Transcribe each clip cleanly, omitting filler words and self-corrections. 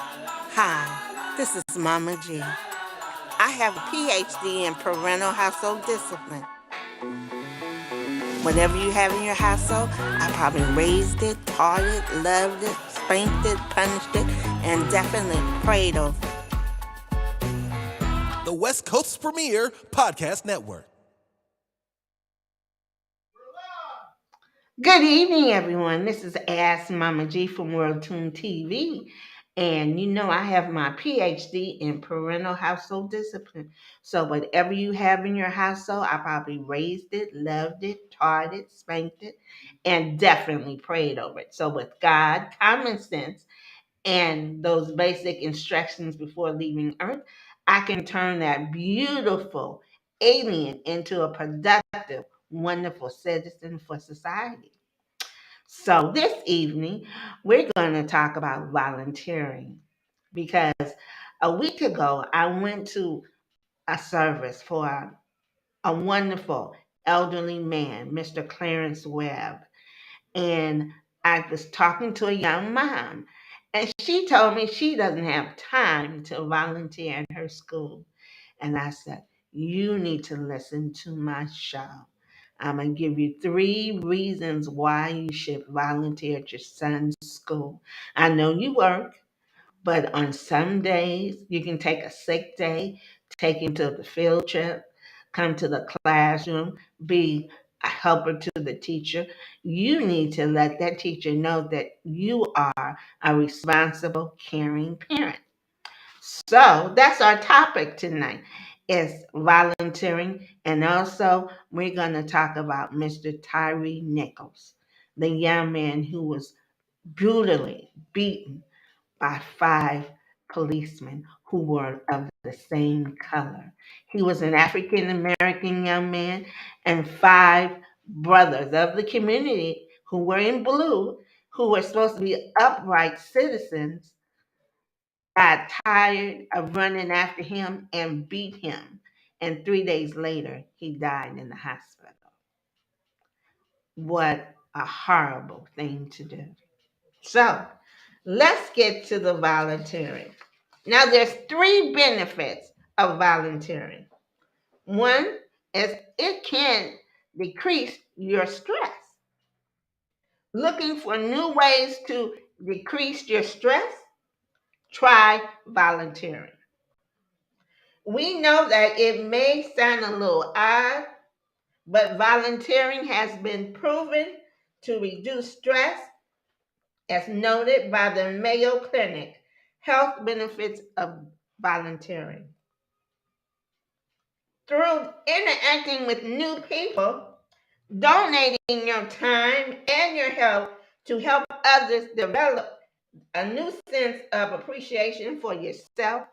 Hi, this is Mama G. I have a PhD in parental household discipline. Whatever you have in your household, I probably raised it, taught it, loved it, spanked it, punished it, and definitely prayed over it. The West Coast's premier podcast network. Good evening, everyone. This is Ask Mama G from WorldTune TV. And you know, I have my PhD in parental household discipline. So, whatever you have in your household, I probably raised it, loved it, taught it, spanked it, and definitely prayed over it. So, with God, common sense, and those basic instructions before leaving Earth, I can turn that beautiful alien into a productive, wonderful citizen for society. So, this evening, we're going to talk about volunteering because a week ago, I went to a service for a wonderful elderly man, Mr. Clarence Webb, and I was talking to a young mom, and she told me she doesn't have time to volunteer in her school. And I said, you need to listen to my show. I'm going to give you 3 reasons why you should volunteer at your son's school. I know you work, but on some days, you can take a sick day, take him to the field trip, come to the classroom, be a helper to the teacher. You need to let that teacher know that you are a responsible, caring parent. So that's our topic tonight is volunteering. And also we're going to talk about Mr. Tyree Nichols, the young man who was brutally beaten by 5 policemen who were of the same color. He was an African American young man, and 5 brothers of the community who were in blue, who were supposed to be upright citizens, got tired of running after him and beat him. And 3 days later, he died in the hospital. What a horrible thing to do. So let's get to the volunteering. Now, there's 3 benefits of volunteering. One is it can decrease your stress. Looking for new ways to decrease your stress? Try volunteering. We know that it may sound a little odd, but volunteering has been proven to reduce stress, as noted by the Mayo Clinic. Health benefits of volunteering. Through interacting with new people, donating your time and your help to help others develop a new sense of appreciation for yourself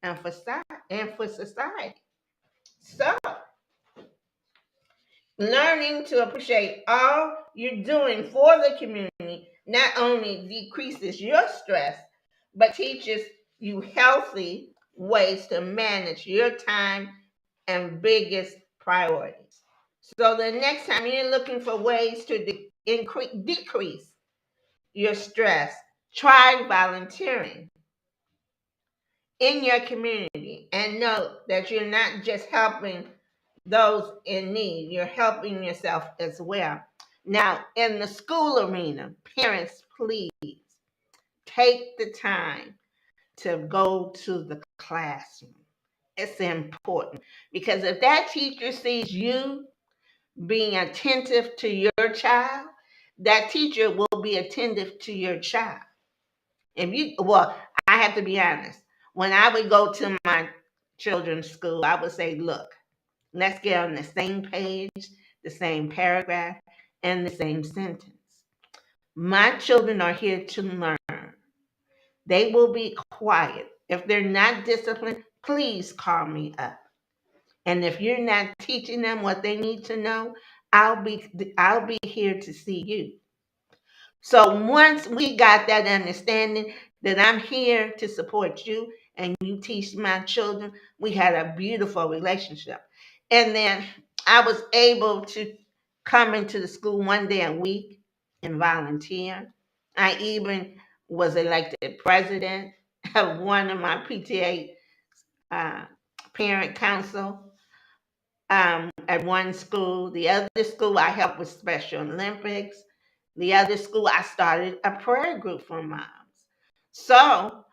and for society. So, learning to appreciate all you're doing for the community not only decreases your stress, but teaches you healthy ways to manage your time and biggest priorities. So the next time you're looking for ways to decrease your stress, try volunteering in your community and know that you're not just helping those in need, you're helping yourself as well. Now, in the school arena, parents, please take the time to go to the classroom. It's important because if that teacher sees you being attentive to your child, that teacher will be attentive to your child. Well, I have to be honest. When I would go to my children's school, I would say, look, let's get on the same page, the same paragraph, and the same sentence. My children are here to learn. They will be quiet. If they're not disciplined, please call me up. And if you're not teaching them what they need to know, I'll be here to see you. So once we got that understanding that I'm here to support you and you teach my children, we had a beautiful relationship. And then I was able to come into the school one day a week and volunteer. I even was elected president. one of my PTA uh, parent council at one school. The other school, I helped with Special Olympics. The other school, I started a prayer group for moms. So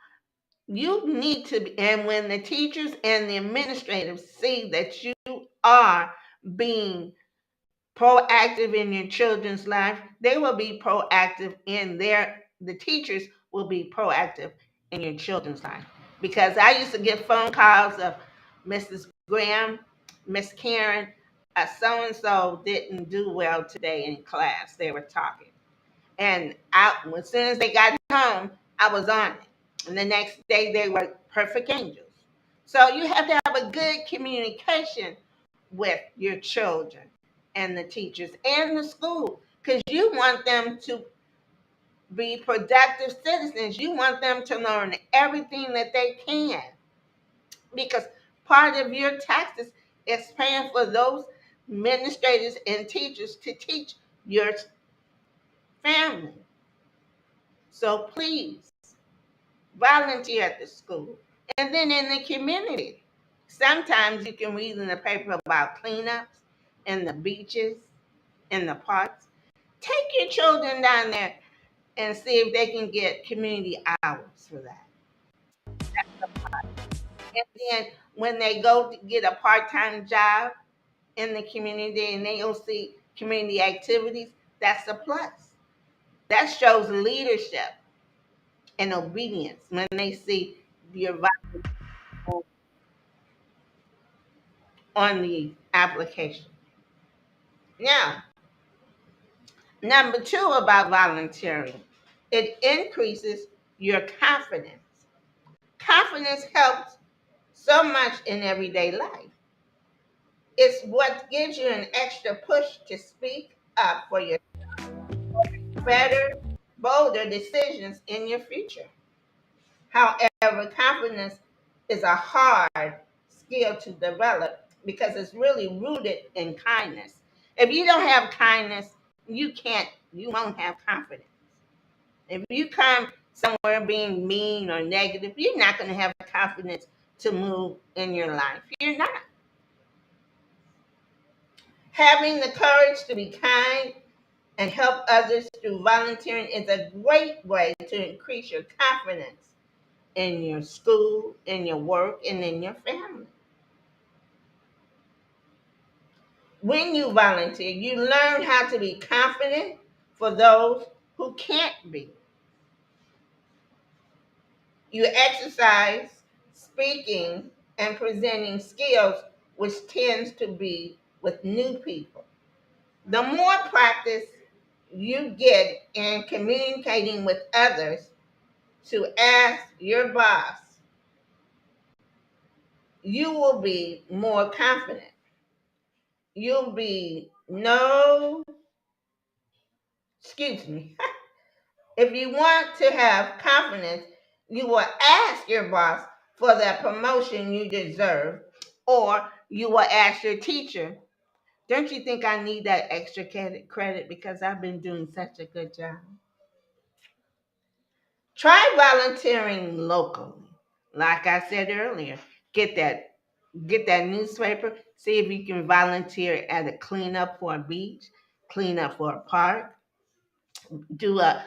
you need to be, and when the teachers and the administrators see that you are being proactive in your children's life, they will be proactive in the teachers will be proactive in your children's life. Because I used to get phone calls of Mrs. Graham, Miss Karen, so and so didn't do well today in class. They were talking. And as soon as they got home, I was on it. And the next day, they were perfect angels. So you have to have a good communication with your children and the teachers and the school because you want them to be productive citizens. You want them to learn everything that they can because part of your taxes is paying for those administrators and teachers to teach your family. So please volunteer at the school and then in the community. Sometimes you can read in the paper about cleanups in the beaches, in the parks. Take your children down there and see if they can get community hours for that. And then when they go to get a part-time job in the community and they go see community activities, that's a plus. That shows leadership and obedience when they see your volunteer on the application. Now, number two about volunteering, it increases your confidence. Confidence helps so much in everyday life. It's what gives you an extra push to speak up for your better, bolder decisions in your future. However, confidence is a hard skill to develop because it's really rooted in kindness. If you don't have kindness, you won't have confidence. If you come somewhere being mean or negative, you're not going to have confidence to move in your life. You're not. Having the courage to be kind and help others through volunteering is a great way to increase your confidence in your school, in your work, and in your family. When you volunteer, you learn how to be confident for those who can't be. You exercise speaking and presenting skills, which tends to be with new people. The more practice you get in communicating with others to ask your boss, you will be more confident. You'll be no, excuse me. If you want to have confidence, you will ask your boss for that promotion you deserve, or you will ask your teacher, don't you think I need that extra credit because I've been doing such a good job? Try volunteering locally. Like I said earlier, get that get that newspaper, see if you can volunteer at a cleanup for a beach, clean up for a park, do a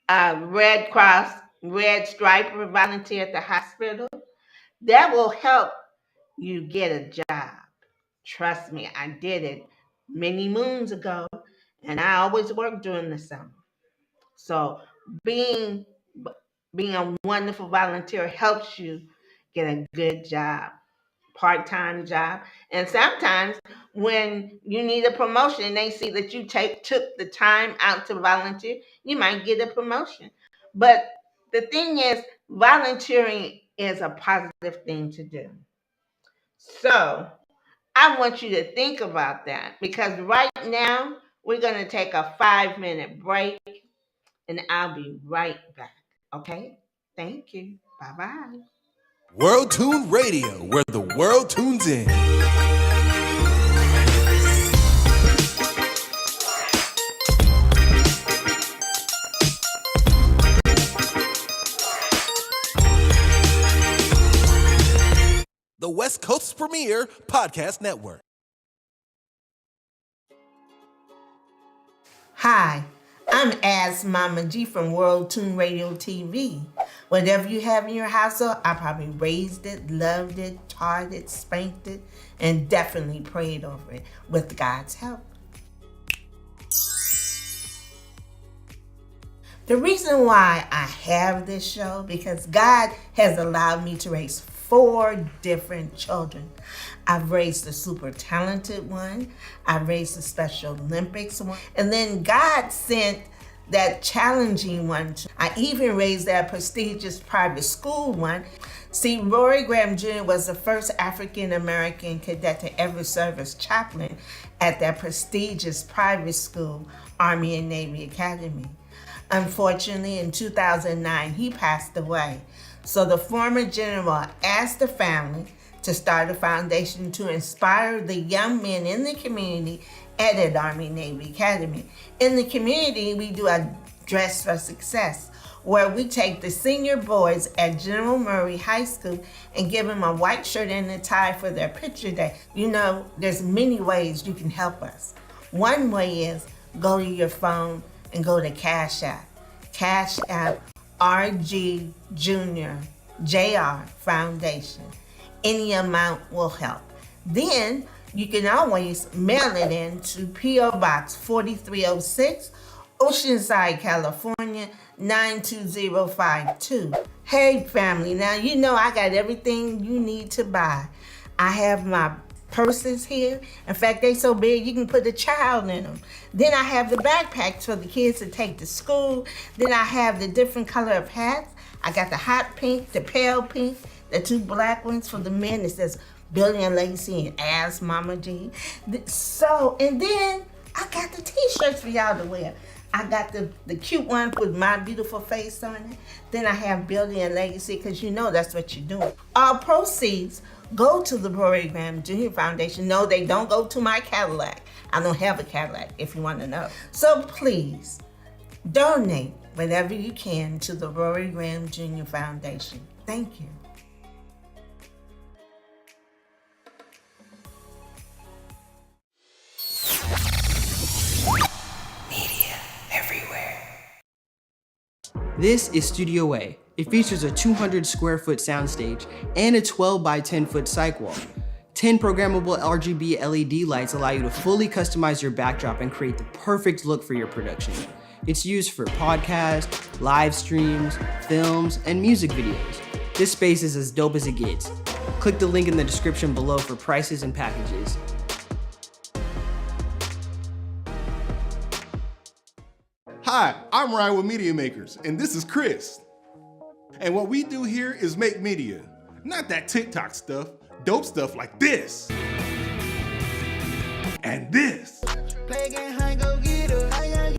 Red Cross, Red Striper volunteer at the hospital. That will help you get a job. Trust me, I did it many moons ago, and I always work during the summer. So being being a wonderful volunteer helps you get a good job, part-time job. And sometimes when you need a promotion and they see that you took the time out to volunteer, you might get a promotion. But the thing is, volunteering is a positive thing to do. So I want you to think about that because right now we're going to take a 5-minute break and I'll be right back. Okay? Thank you. Bye bye. World Tune Radio, where the world tunes in. West Coast's premier podcast network. Hi, I'm As Mama G from World Tune Radio TV. Whatever you have in your household, I probably raised it, loved it, taught it, spanked it, and definitely prayed over it with God's help. The reason why I have this show, because God has allowed me to raise 4 different children. I've raised the super talented one, I've raised the Special Olympics one, and then God sent that challenging one. I even raised that prestigious private school one. See, Rory Graham Jr. was the first African American cadet to ever serve as chaplain at that prestigious private school, Army and Navy Academy. Unfortunately, in 2009, he passed away. So the former general asked the family to start a foundation to inspire the young men in the community at an Army Navy Academy. In the community, we do a Dress for Success, where we take the senior boys at General Murray High School and give them a white shirt and a tie for their picture day. You know, there's many ways you can help us. One way is go to your phone and go to Cash App. Cash App RG Junior JR Foundation. Any amount will help. Then you can always mail it in to P.O. Box 4306, Oceanside, California, 92052. Hey family, now you know I got everything you need to buy. I have my purses here. In fact, they so big you can put a child in them. Then I have the backpacks for the kids to take to school. Then I have the different color of hats. I got the hot pink, the pale pink, the 2 black ones for the men. It says Billy and Lacey and As Mama G. So, and then I got the t-shirts for y'all to wear. I got the cute one with my beautiful face on it. Then I have Billy and Legacy, because you know that's what you're doing. All proceeds go to the Rory Graham Jr. Foundation. No, they don't go to my Cadillac. I don't have a Cadillac, if you want to know. So please, donate whatever you can to the Rory Graham Jr. Foundation. Thank you. Media everywhere. This is Studio A. It features a 200 square foot soundstage and a 12 by 10 foot cyc wall. 10 programmable RGB LED lights allow you to fully customize your backdrop and create the perfect look for your production. It's used for podcasts, live streams, films, and music videos. This space is as dope as it gets. Click the link in the description below for prices and packages. Hi, I'm Ryan with Media Makers, and this is Chris. And what we do here is make media. Not that TikTok stuff, dope stuff like this. And this.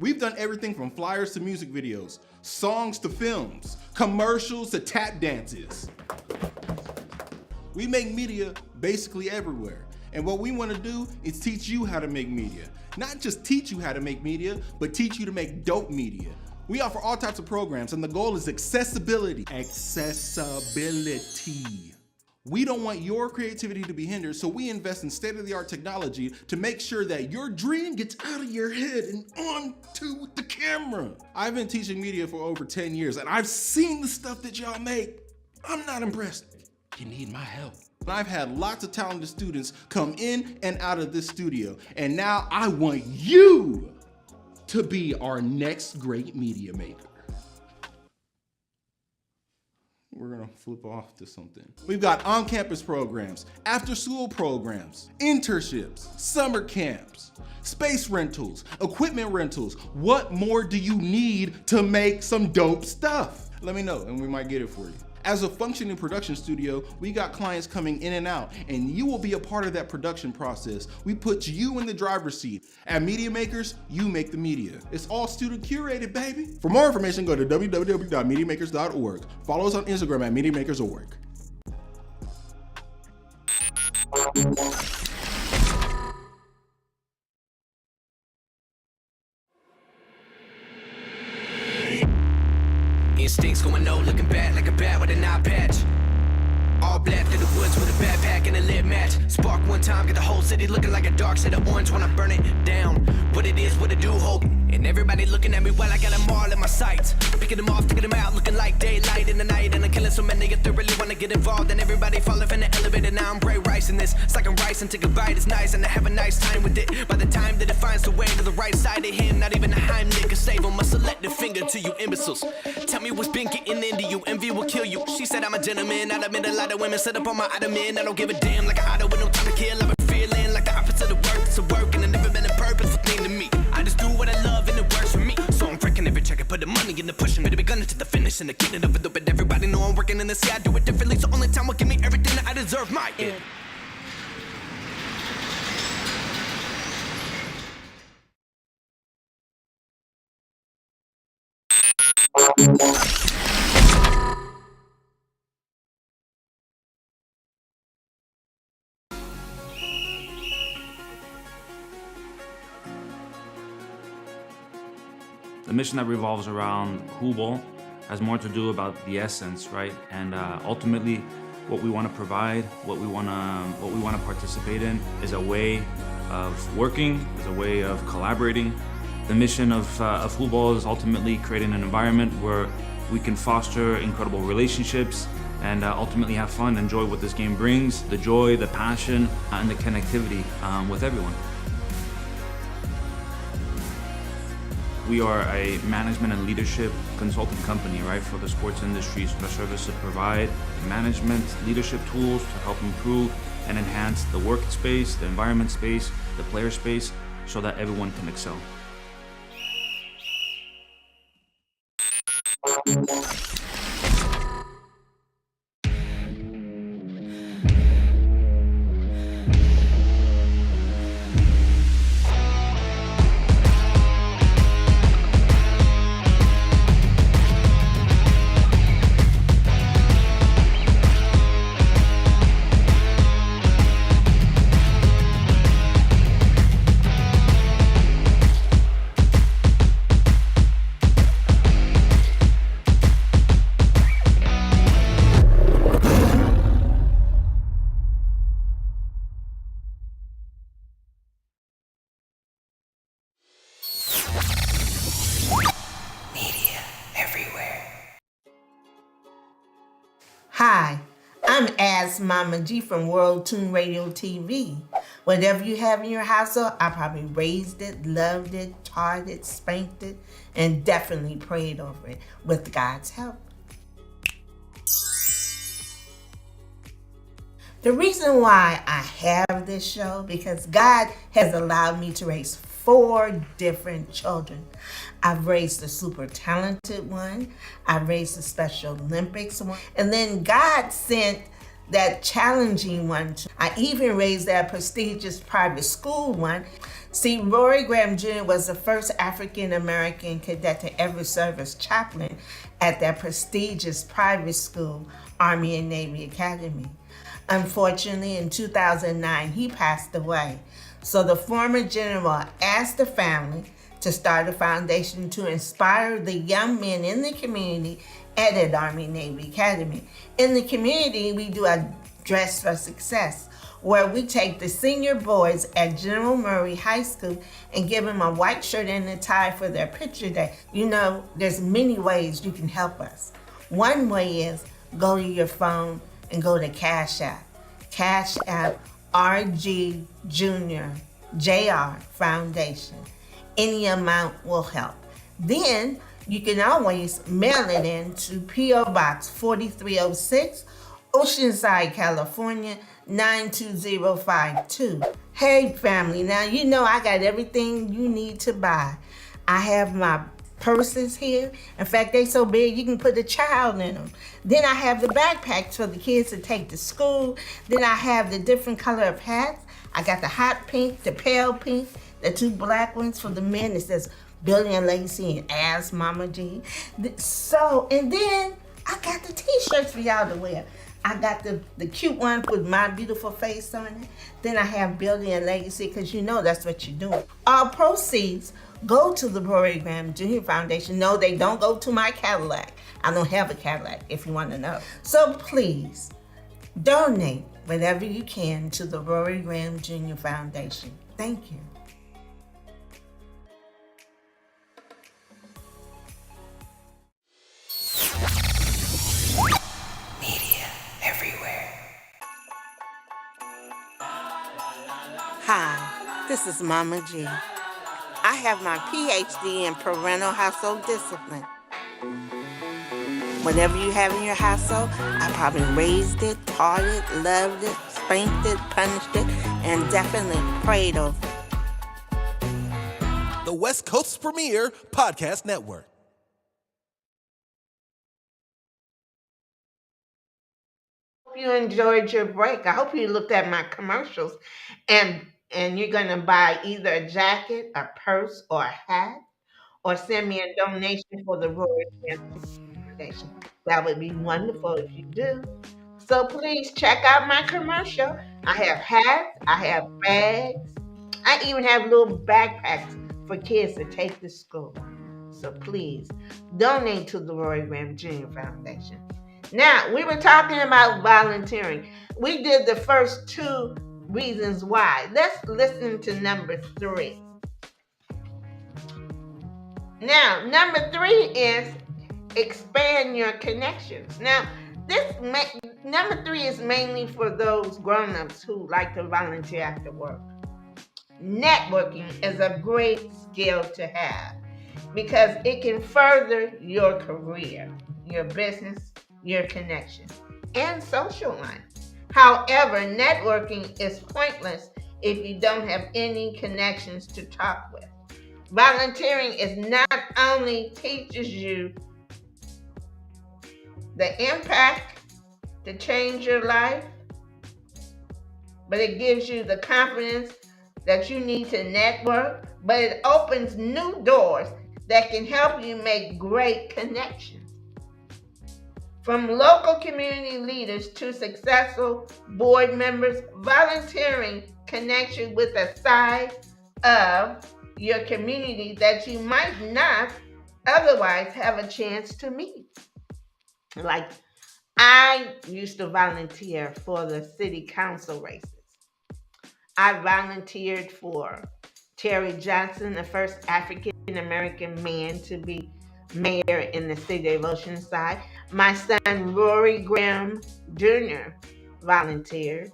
We've done everything from flyers to music videos, songs to films, commercials to tap dances. We make media basically everywhere. And what we want to do is teach you how to make media. Not just teach you how to make media, but teach you to make dope media. We offer all types of programs, and the goal is accessibility. Accessibility. We don't want your creativity to be hindered, so we invest in state-of-the-art technology to make sure that your dream gets out of your head and onto the camera. I've been teaching media for over 10 years, and I've seen the stuff that y'all make. I'm not impressed. You need my help. I've had lots of talented students come in and out of this studio, and now I want you to be our next great media maker. We're gonna flip off to something. We've got on-campus programs, after-school programs, internships, summer camps, space rentals, equipment rentals. What more do you need to make some dope stuff? Let me know and we might get it for you. As a functioning production studio, we got clients coming in and out, and you will be a part of that production process. We put you in the driver's seat. At Media Makers, you make the media. It's all student curated, baby. For more information, go to www.mediamakers.org. Follow us on Instagram at MediaMakers.org. Instincts going no, looking bad like a bat with an eye patch. All black through the woods with a backpack and spark one time, get the whole city looking like a dark shade of orange when I burn it down. What it is, what it do, hold. And everybody looking at me while I got them all in my sights. Picking them off, taking them out, looking like daylight in the night. And I'm killing so many if they really wanna get involved. And everybody falling from the elevator, now I'm Bray Rice in this. It's like I'm rice and take a bite, it's nice, and I have a nice time with it. By the time that it finds the way to the right side of him, not even a Heimlich can save him. I select the finger to you imbeciles. Tell me what's been getting into you, envy will kill you. She said I'm a gentleman, I admit a lot of women set up on my ottoman. I don't give a damn, like an auto with no time to kill. I've been feeling like the opposite of work, it's a work, and I've never been a purposeful thing to me. I just do what I love and it works for me. So I'm freaking every check, I put the money in the push, I'm ready to be gunning to the finish, and the getting of it, but everybody know I'm working in the sea, I do it differently, so only time will give me everything that I deserve, my end. The mission that revolves around Hubal has more to do about the essence, right? And ultimately, what we want to provide, what we want to participate in, is a way of working, is a way of collaborating. The mission of Hubal is ultimately creating an environment where we can foster incredible relationships and ultimately have fun, enjoy what this game brings, the joy, the passion, and the connectivity with everyone. We are a management and leadership consulting company, right, for the sports industry. So our service to provide management, leadership tools to help improve and enhance the work space, the environment space, the player space, so that everyone can excel. Hi, I'm Ask Mama G from World Tune Radio TV. Whatever you have in your household, I probably raised it, loved it, taught it, spanked it, and definitely prayed over it with God's help. The reason why I have this show, because God has allowed me to raise 4 different children. I've raised the super talented one, I've raised the Special Olympics one, and then God sent that challenging one. I even raised that prestigious private school one. See, Rory Graham Jr. was the first African-American cadet to ever serve as chaplain at that prestigious private school, Army and Navy Academy. Unfortunately, in 2009, he passed away. So the former general asked the family to start a foundation to inspire the young men in the community at an Army Navy Academy. In the community, we do a Dress for Success, where we take the senior boys at General Murray High School and give them a white shirt and a tie for their picture day. You know, there's many ways you can help us. One way is go to your phone and go to Cash App. Cash App RG Junior JR Foundation. Any amount will help. Then you can always mail it in to P.O. Box 4306, Oceanside, California 92052. Hey family, now you know I got everything you need to buy. I have my purses here. In fact, they so big you can put a child in them. Then I have the backpacks for the kids to take to school. Then I have the different color of hats. I got the hot pink, the pale pink, the 2 black ones for the men. It says Billy and Lacey and Ask Mama G. So, and then I got the t-shirts for y'all to wear. I got the cute one with my beautiful face on it. Then I have Billy and Legacy, because you know that's what you're doing. All proceeds go to the Rory Graham Jr. Foundation. No, they don't go to my Cadillac. I don't have a Cadillac, if you want to know. So please, donate whatever you can to the Rory Graham Jr. Foundation. Thank you. Hi, this is Mama G. I have my PhD in parental household discipline. Whatever you have in your household, I probably raised it, taught it, loved it, spanked it, punished it, and definitely prayed over it. The West Coast's premier podcast network. Hope you enjoyed your break. I hope you looked at my commercials and you're going to buy either a jacket, a purse, or a hat, or send me a donation for the Rory Graham Foundation. That would be wonderful if you do. So please check out my commercial. I have hats, I have bags, I even have little backpacks for kids to take to school. So please donate to the Rory Graham Jr. Foundation. Now, we were talking about volunteering. We did the first 2 reasons why. Let's listen to number 3. Now, number 3 is expand your connections. Now, number 3 is mainly for those grown-ups who like to volunteer after work. Networking is a great skill to have because it can further your career, your business, your connection, and social life. However, networking is pointless if you don't have any connections to talk with. Volunteering is not only teaches you the impact to change your life, but it gives you the confidence that you need to network, but it opens new doors that can help you make great connections. From local community leaders to successful board members, volunteering connects you with a side of your community that you might not otherwise have a chance to meet. Like, I used to volunteer for the city council races. I volunteered for Terry Johnson, the first African American man to be mayor in the city of Oceanside. My son Rory Graham Jr. volunteered,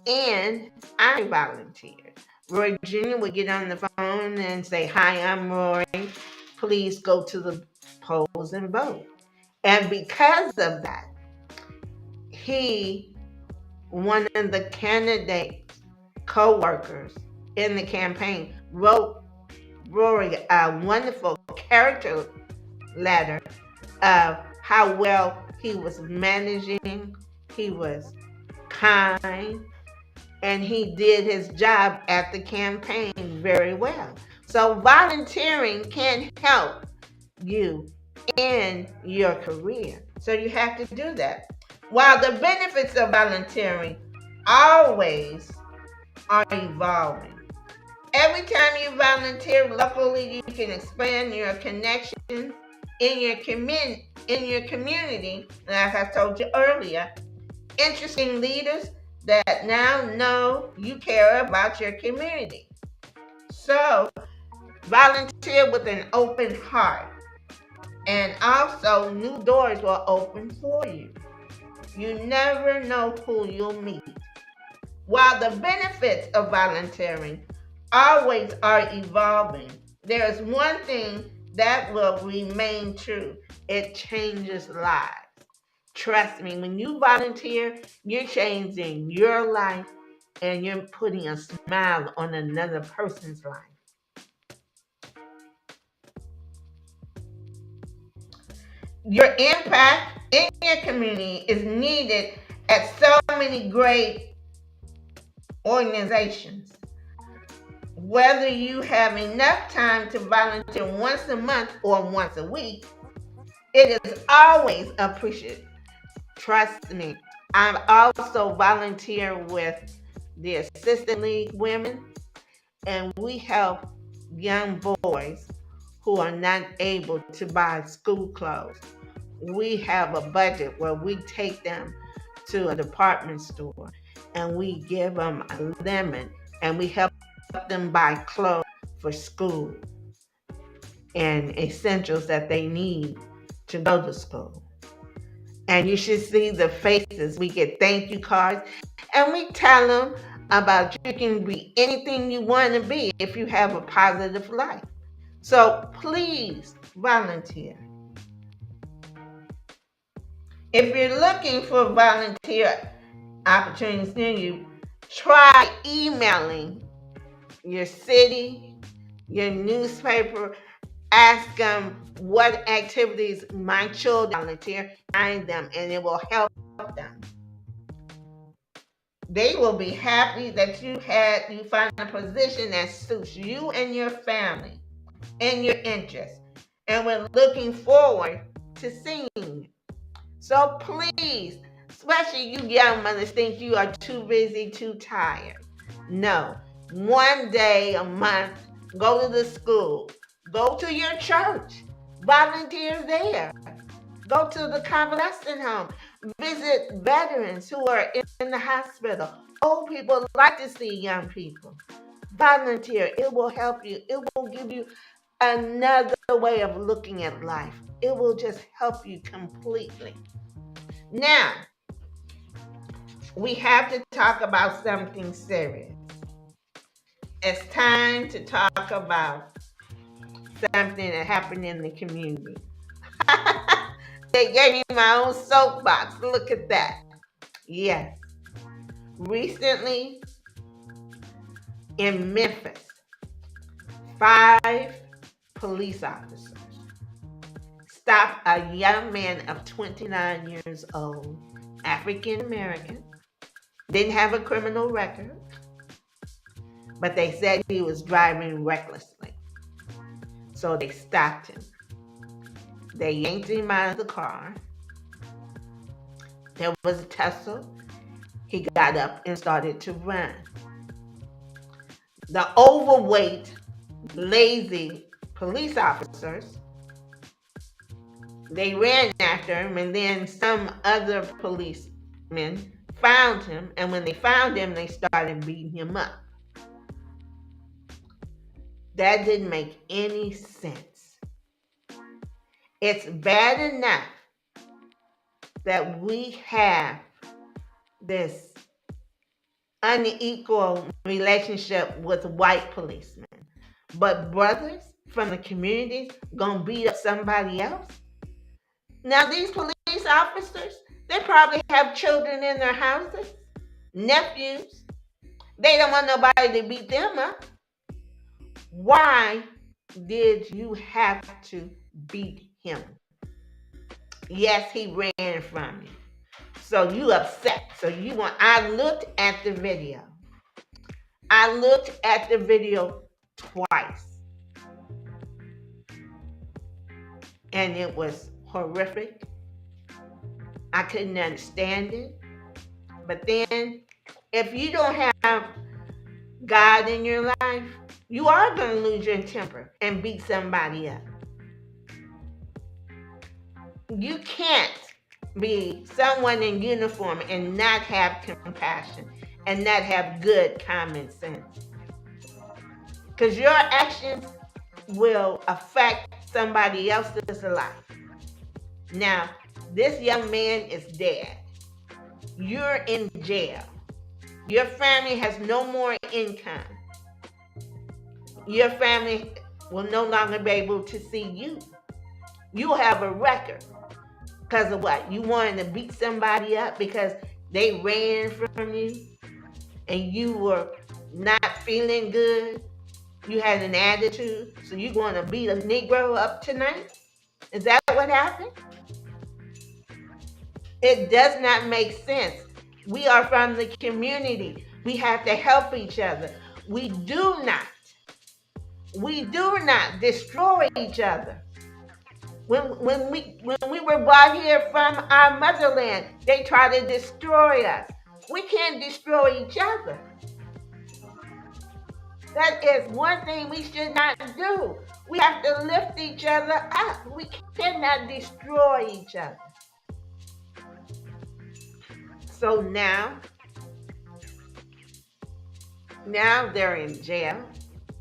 and I volunteered. Rory Jr. would get on the phone and say, "Hi, I'm Rory. Please go to the polls and vote." And because of that, one of the candidates' co-workers in the campaign, wrote Rory a wonderful character letter of how well he was managing, he was kind, and he did his job at the campaign very well. So volunteering can help you in your career. So you have to do that. While the benefits of volunteering always are evolving. Every time you volunteer locally, you can expand your connections in your community, like I told you earlier. Interesting leaders that now know you care about your community. So, volunteer with an open heart. And also, new doors will open for you. You never know who you'll meet. While the benefits of volunteering always are evolving, there is one thing that will remain true. It changes lives. Trust me, when you volunteer, you're changing your life and you're putting a smile on another person's life. Your impact in your community is needed at so many great organizations. Whether you have enough time to volunteer once a month or once a week, it is always appreciated. Trust me. I also volunteer with the Assistant League Women, and we help young boys who are not able to buy school clothes. We have a budget where we take them to a department store and we give them a lemon, and we help them buy clothes for school and essentials that they need to go to school. And you should see the faces. We get thank you cards, and we tell them about you can be anything you want to be if you have a positive life. So please volunteer. If you're looking for volunteer opportunities near you, try emailing your city, your newspaper, ask them what activities my children volunteer, find them, and it will help them. They will be happy that you find a position that suits you and your family and your interests. And we're looking forward to seeing you. So please, especially you young mothers think you are too busy, too tired. No, one day a month, go to the school, go to your church, volunteer there, go to the convalescent home, visit veterans who are in the hospital. Old people like to see young people. Volunteer, it will help you. It will give you another way of looking at life. It will just help you completely. Now, we have to talk about something serious. It's time to talk about something that happened in the community. They gave me my own soapbox. Look at that. Yes. Recently, in Memphis, 5 police officers stopped a young man of 29 years old, African American, didn't have a criminal record, but they said he was driving recklessly. So they stopped him. They yanked him out of the car. There was a tussle. He got up and started to run. The overweight, lazy police officers, they ran after him, and then some other policemen found him, and when they found him, they started beating him up. That didn't make any sense. It's bad enough that we have this unequal relationship with white policemen, but brothers from the communities gonna beat up somebody else? Now these police officers, they probably have children in their houses, nephews. They don't want nobody to beat them up. Why did you have to beat him? Yes, he ran from you. So you upset. I looked at the video. I looked at the video twice. And it was horrific. I couldn't understand it. But then, if you don't have God in your life, you are going to lose your temper and beat somebody up. You can't be someone in uniform and not have compassion and not have good common sense. Because your actions will affect somebody else's life. Now, this young man is dead. You're in jail. Your family has no more income. Your family will no longer be able to see you. You'll have a record. Because of what? You wanted to beat somebody up because they ran from you and you were not feeling good. You had an attitude, so you're going to beat a Negro up tonight? Is that what happened? It does not make sense. We are from the community. We have to help each other. We do not destroy each other. When we were brought here from our motherland, they try to destroy us. We can't destroy each other. That is one thing we should not do. We have to lift each other up. We cannot destroy each other. So now, Now they're in jail.